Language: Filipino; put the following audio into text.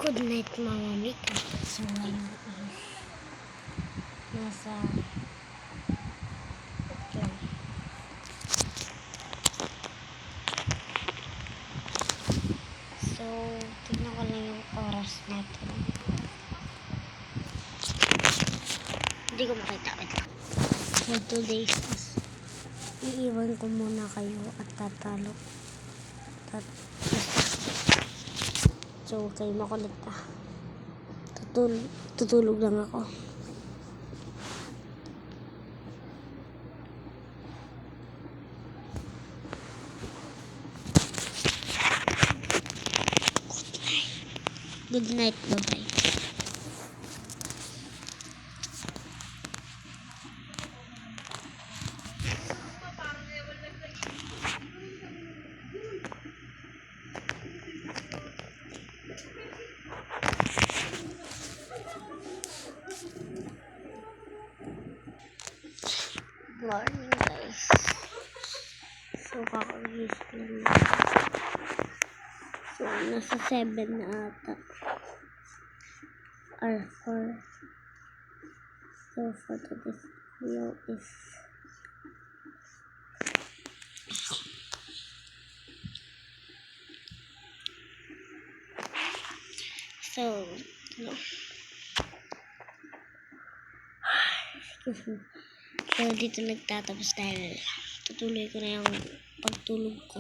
Good night mga Mika. So ngayon is nasa lang. So tignan ko lang yung oras natin. Hindi ko makita. For 2 days iiwan ko muna kayo at tatalo. So kayo makulit tutulog lang ako. Good night, bye-bye. Morning guys. So kakagising lang. So nasa 7 na ata. Or 4. So for today's video is excuse me. So dito nagtatapos dahil tutuloy ko na yung pagtulog ko.